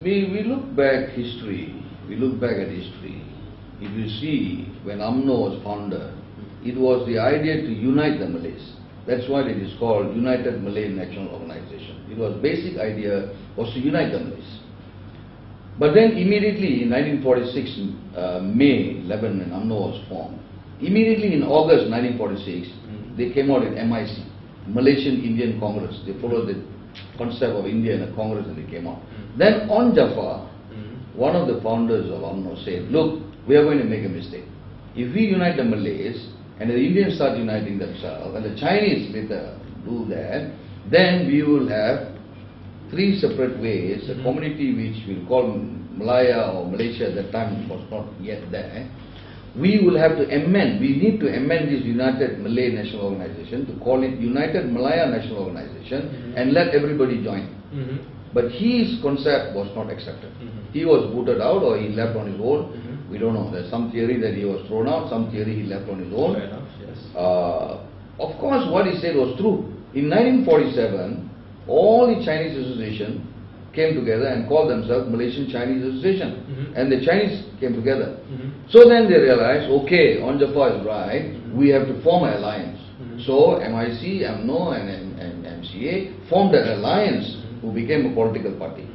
We look back history, at history. If you see, when UMNO was founded, it was the idea to unite the Malays. That's why it is called United Malay National Organization. It was basic idea was to unite the Malays. But then immediately in 1946, May 11, when UMNO was formed, immediately in August 1946, they came out with MIC, Malaysian Indian Congress. They followed the concept of India in a Congress and they came out. Then on Jaffa, one of the founders of UMNO said, look, we are going to make a mistake. If we unite the Malays and the Indians start uniting themselves and the Chinese later do that, then we will have three separate ways. A community which we'll call Malaya or Malaysia at that time was not yet there. We will have to amend, we need to amend this United Malay National Organization to call it United Malaya National Organization and let everybody join. But his concept was not accepted. He was booted out or he left on his own. We don't know. There's some theory that he was thrown out, some theory he left on his own. Fair enough, yes. Of course, what he said was true. In 1947, all the Chinese association came together and called themselves Malaysian Chinese Association. And the Chinese came together. So then they realized, okay, on Jaffa is right, we have to form an alliance. So MIC, UMNO and MCA formed an alliance who became a political party.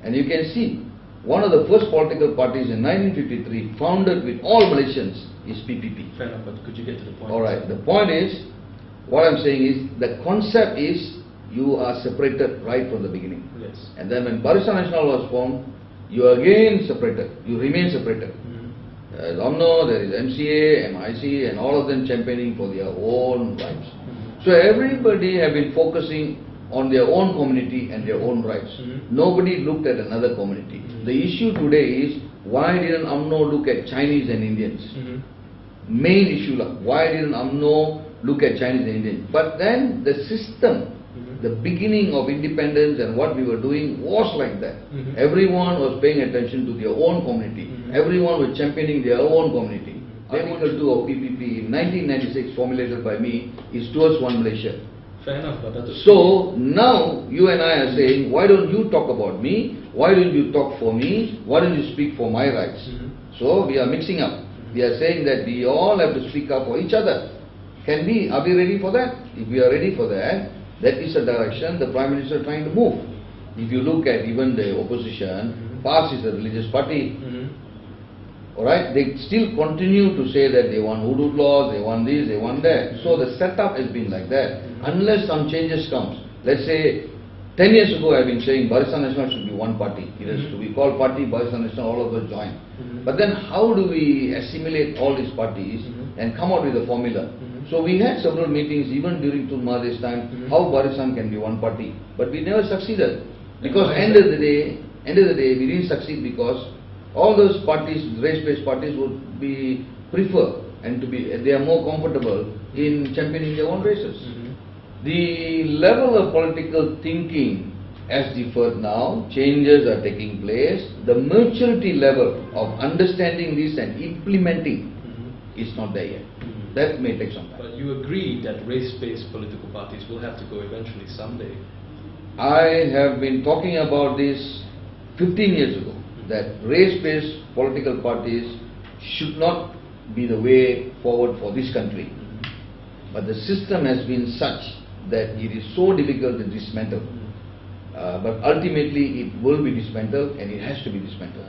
And you can see, one of the first political parties in 1953 founded with all Malaysians is PPP. Fair enough, but could you get to the point? Alright, the point is, what I'm saying is, the concept is, you are separated right from the beginning. Yes. And then when Barisan Nasional was formed, you are again separated. You remain separated. There is UMNO, there is MCA, MIC, and all of them championing for their own rights. So everybody have been focusing on their own community and their own rights. Nobody looked at another community. The issue today is, why didn't UMNO look at Chinese and Indians? Main issue, why didn't UMNO look at Chinese and Indians? But then the system, the beginning of independence and what we were doing was like that. Everyone was paying attention to their own community. Everyone was championing their own community. Article 2 of PPP in 1996 formulated by me is towards one Malaysia. Fair enough, but that's so now you and I are saying, why don't you talk about me? Why don't you talk for me? Why don't you speak for my rights? So we are mixing up. We are saying that we all have to speak up for each other. Are we ready for that? If we are ready for that, that is the direction the Prime Minister is trying to move. If you look at even the opposition, PAS is a religious party. Alright, they still continue to say that they want hudud laws, they want this, they want that. So the setup has been like that. Unless some changes comes. Let's say 10 years ago I have been saying Barisan Nasional should be one party. It has to be called party Barisan Nasional, all of us join. But then how do we assimilate all these parties and come out with a formula? So we had several meetings even during Tun Mahathir's time, how Barisan can be one party. But we never succeeded. Because end of the day, we didn't succeed because all those parties, race-based parties would be prefer and they are more comfortable in championing their own races. The level of political thinking has differed now, changes are taking place. The maturity level of understanding this and implementing is not there yet. That may take some time. But you agree that race-based political parties will have to go eventually someday? I have been talking about this 15 years ago, that race-based political parties should not be the way forward for this country. But the system has been such that it is so difficult to dismantle. But ultimately it will be dismantled and it has to be dismantled.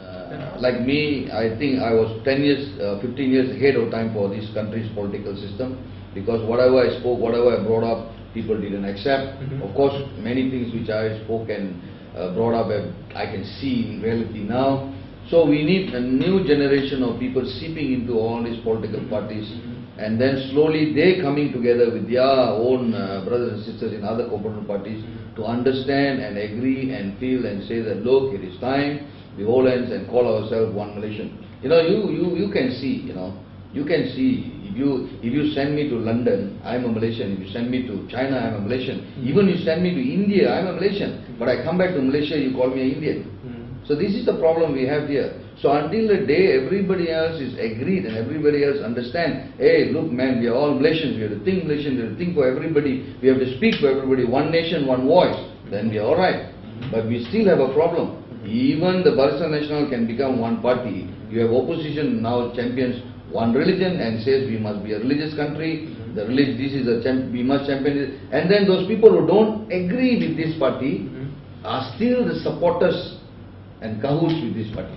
Like me, I think I was 10 years, 15 years ahead of time for this country's political system, because whatever I spoke, whatever I brought up, people didn't accept. Of course, many things which I spoke and brought up, I can see in reality now. So we need a new generation of people seeping into all these political parties, and then slowly they coming together with their own brothers and sisters in other component parties to understand and agree and feel and say that, look, it is time we hold hands and call ourselves one Malaysian. You know, you can see, you can see, if you send me to London, I am a Malaysian. If you send me to China, I am a Malaysian. Even you send me to India, I am a Malaysian. But I come back to Malaysia, you call me an Indian. So this is the problem we have here. So until the day everybody else is agreed and everybody else understand, hey, look man, we are all Malaysians, we have to think Malaysian, we have to think for everybody, we have to speak for everybody, one nation, one voice, then we are alright. But we still have a problem. Even the Barisan Nasional can become one party. You have opposition now champions one religion and says we must be a religious country. The this is a we must champion it. And then those people who don't agree with this party are still the supporters and cahoots with this party.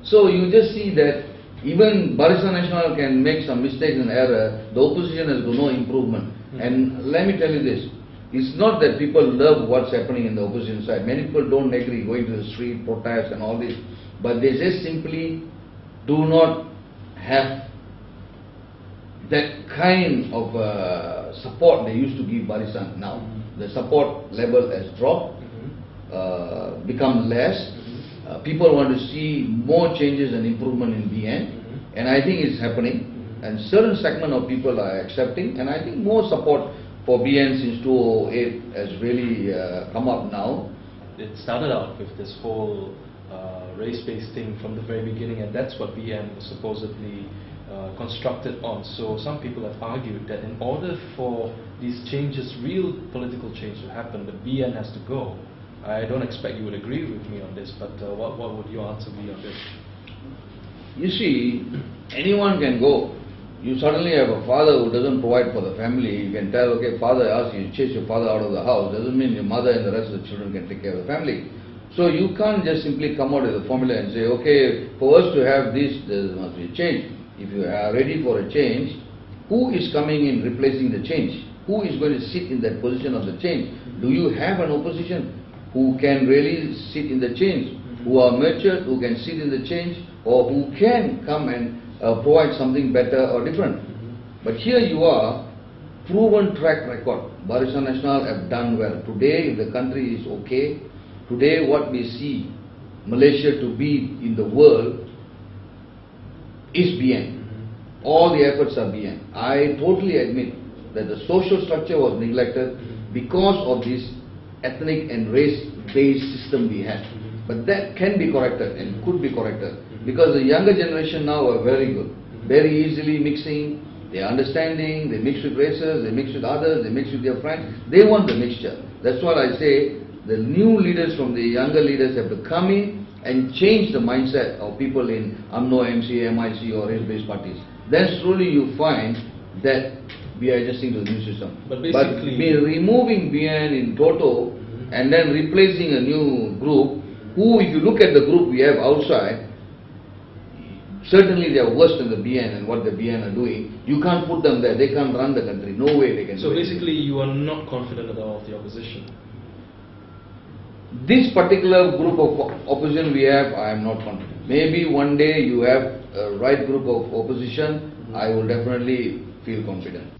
So you just see that even Barisan Nasional can make some mistakes and error. The opposition has no improvement. And let me tell you this. It's not that people love what's happening in the opposition side. Many people don't agree, going to the street, protests and all this. But they just simply do not have that kind of support they used to give Barisan now. The support level has dropped, become less. People want to see more changes and improvement in BN. And I think it's happening. And certain segment of people are accepting. And I think more support for BN since 2008 has really come up now. It started out with this whole race-based thing from the very beginning, and that's what BN was supposedly constructed on. So some people have argued that in order for these changes, real political change to happen, the BN has to go. I don't expect you would agree with me on this, but what would your answer be on this? You see, anyone can go. You suddenly have a father who doesn't provide for the family. You can tell, okay, father asks you to chase your father out of the house. Doesn't mean your mother and the rest of the children can take care of the family. So you can't just simply come out with a formula and say, okay, for us to have this, there must be a change. If you are ready for a change, who is coming in replacing the change? Who is going to sit in that position of the change? Do you have an opposition who can really sit in the change, who are matured, who can sit in the change, or who can come and provide something better or different? But here you are, proven track record. Barisan Nasional have done well. Today, if the country is okay, today what we see Malaysia to be in the world is BN. All the efforts are BN. I totally admit that the social structure was neglected because of this ethnic and race-based system we had. But that can be corrected and could be corrected. Because the younger generation now are very good, very easily mixing, they are understanding, they mix with races, they mix with others, they mix with their friends, they want the mixture. That's what I say, the new leaders from the younger leaders have to come in and change the mindset of people in UMNO, MC, MIC or race-based parties. Then slowly you find that we are adjusting to the new system. But removing BN in toto and then replacing a new group, who if you look at the group we have outside, certainly they are worse than the BN and what the BN are doing. You can't put them there. They can't run the country. No way they can do it. So basically you are not confident at all of the opposition? This particular group of opposition we have, I am not confident. Maybe one day you have a right group of opposition, I will definitely feel confident.